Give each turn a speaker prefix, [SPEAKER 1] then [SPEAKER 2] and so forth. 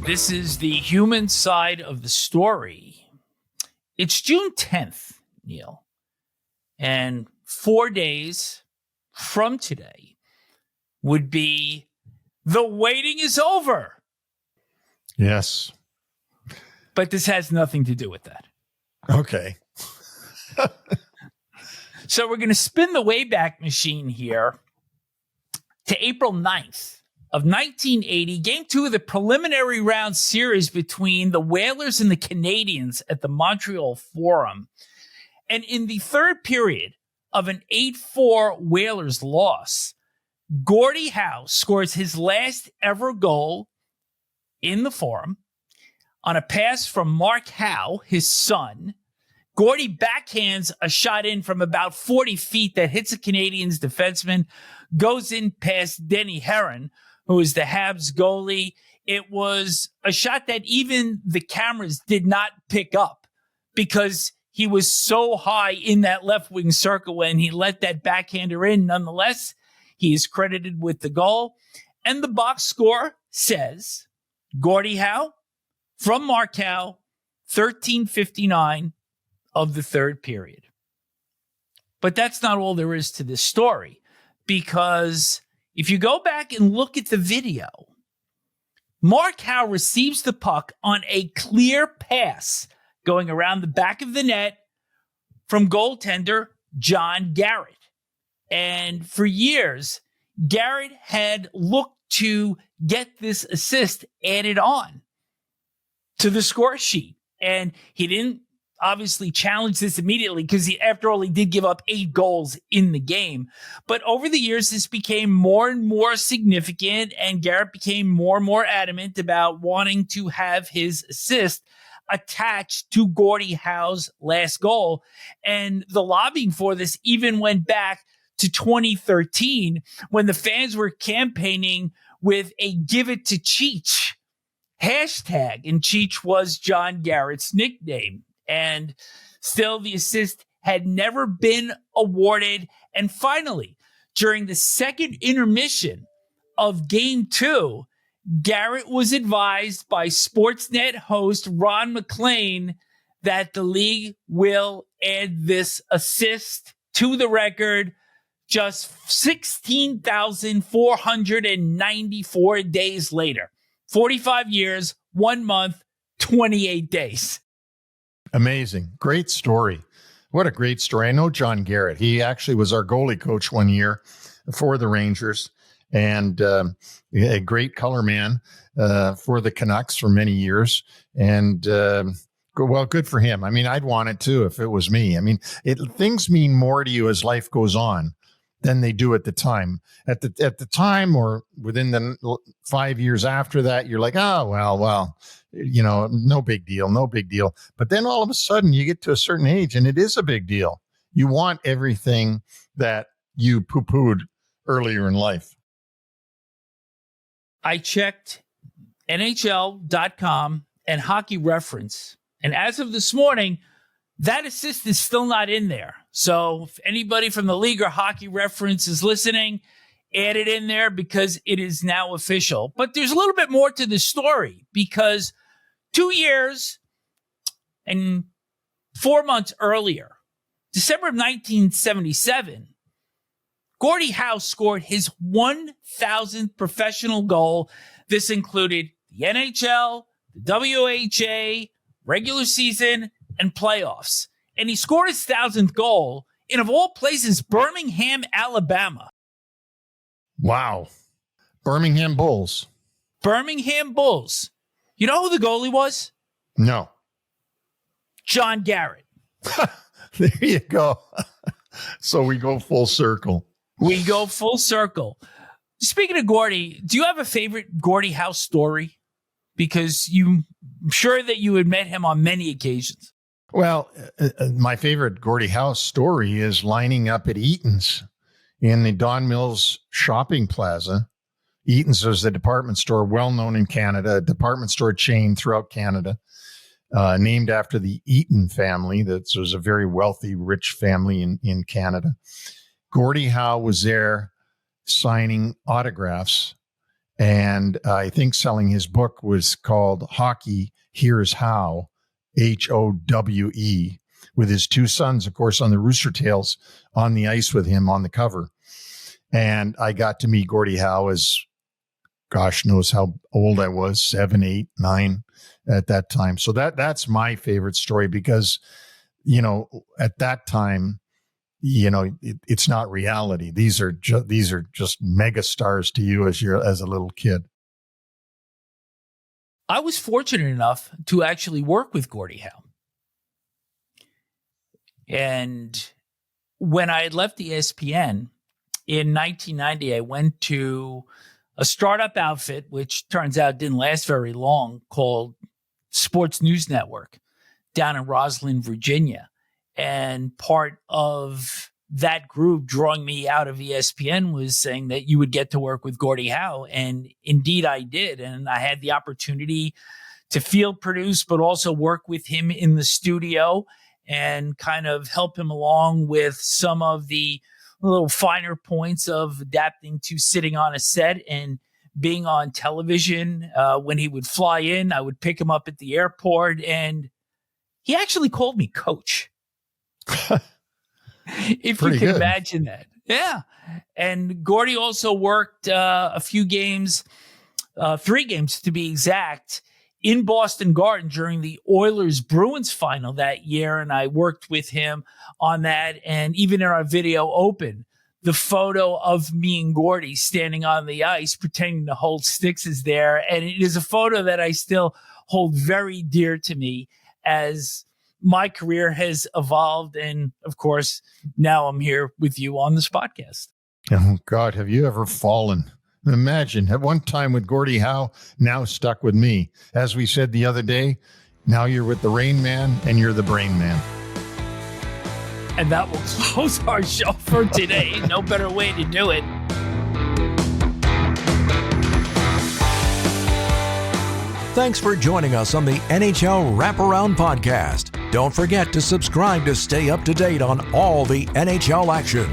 [SPEAKER 1] This is the human side of the story. It's June 10th, Neil, and 4 days from today would be the waiting is over.
[SPEAKER 2] Yes.
[SPEAKER 1] But this has nothing to do with that.
[SPEAKER 2] Okay.
[SPEAKER 1] So we're going to spin the Wayback Machine here to April 9th of 1980, Game 2 of the preliminary round series between the Whalers and the Canadiens at the Montreal Forum. And in the third period of an 8-4 Whalers loss, Gordie Howe scores his last ever goal in the Forum on a pass from Mark Howe, his son. Gordie backhands a shot in from about 40 feet that hits a Canadiens defenseman, goes in past Denny Herron, who is the Habs goalie. It was a shot that even the cameras did not pick up because he was so high in that left wing circle when he let that backhander in. Nonetheless, he is credited with the goal. And the box score says Gordie Howe from Mark Howe, 13:59 of the third period. But that's not all there is to this story, because if you go back and look at the video, Mark Howe receives the puck on a clear pass going around the back of the net from goaltender John Garrett. And for years, Garrett had looked to get this assist added on to the score sheet. And he didn't obviously challenge this immediately because after all, he did give up 8 goals in the game. But over the years, this became more and more significant, and Garrett became more and more adamant about wanting to have his assist attached to Gordie Howe's last goal. And the lobbying for this even went back to 2013 when the fans were campaigning with a "Give It to Cheech" hashtag, and Cheech was John Garrett's nickname. And still, the assist had never been awarded. And finally, during the second intermission of Game 2, Garrett was advised by Sportsnet host Ron McLean that the league will add this assist to the record just 16,494 days later. 45 years, 1 month, 28 days.
[SPEAKER 2] Amazing. Great story. What a great story. I know John Garrett. He actually was our goalie coach one year for the Rangers, and a great color man for the Canucks for many years. And well, good for him. I mean, I'd want it too if it was me. I mean, things mean more to you as life goes on than they do at the time. At the time, or within the 5 years after that, you're like, oh, well, you know, no big deal. But then all of a sudden you get to a certain age and it is a big deal. You want everything that you poo-pooed earlier in life.
[SPEAKER 1] I checked NHL.com and Hockey Reference, and as of this morning, that assist is still not in there. So if anybody from the league or Hockey Reference is listening, add it in there because it is now official. But there's a little bit more to the story, because 2 years and 4 months earlier, December of 1977, Gordie Howe scored his 1,000th professional goal. This included the NHL, the WHA, regular season, and playoffs. And he scored his 1,000th goal in, of all places, Birmingham, Alabama.
[SPEAKER 2] Wow. Birmingham Bulls.
[SPEAKER 1] Birmingham Bulls. You know who the goalie was?
[SPEAKER 2] No.
[SPEAKER 1] John Garrett.
[SPEAKER 2] There you go. So we go full circle.
[SPEAKER 1] We go full circle. Speaking of Gordie, do you have a favorite Gordie Howe story? Because I'm sure that you had met him on many occasions.
[SPEAKER 2] Well, my favorite Gordie Howe story is lining up at Eaton's in the Don Mills shopping plaza. Eaton's was a department store well known in Canada, a department store chain throughout Canada, named after the Eaton family. That was a very wealthy, rich family in Canada. Gordie Howe was there signing autographs And I think selling his book was called Hockey Here's How, Howe, with his two sons, of course, on the Rooster Tails on the ice with him on the cover. And I got to meet Gordie Howe as, gosh knows how old I was, 7, 8, 9 at that time. So that's my favorite story because, at that time, it's not reality. These are just mega stars to you as a little kid.
[SPEAKER 1] I was fortunate enough to actually work with Gordie Howe. And when I had left ESPN in 1990, I went to a startup outfit, which turns out didn't last very long, called Sports News Network down in Roslyn, Virginia. And part of that group drawing me out of ESPN was saying that you would get to work with Gordie Howe. And indeed I did. And I had the opportunity to field produce, but also work with him in the studio and kind of help him along with some of the little finer points of adapting to sitting on a set and being on television. When he would fly in, I would pick him up at the airport, and he actually called me coach. If
[SPEAKER 2] Pretty
[SPEAKER 1] you can
[SPEAKER 2] good.
[SPEAKER 1] imagine that. Yeah. And Gordie also worked a few games, 3 games to be exact, in Boston Garden during the Oilers-Bruins final that year. And I worked with him on that. And even in our video open, the photo of me and Gordie standing on the ice pretending to hold sticks is there. And it is a photo that I still hold very dear to me as my career has evolved. And of course, now I'm here with you on this podcast.
[SPEAKER 2] Oh, God, have you ever fallen? Imagine at one time with Gordie Howe, now stuck with me. As we said the other day, now you're with the Rain Man and you're the Brain Man.
[SPEAKER 1] And that will close our show for today. No better way to do it.
[SPEAKER 3] Thanks for joining us on the NHL Wraparound podcast. Don't forget to subscribe to stay up to date on all the NHL action.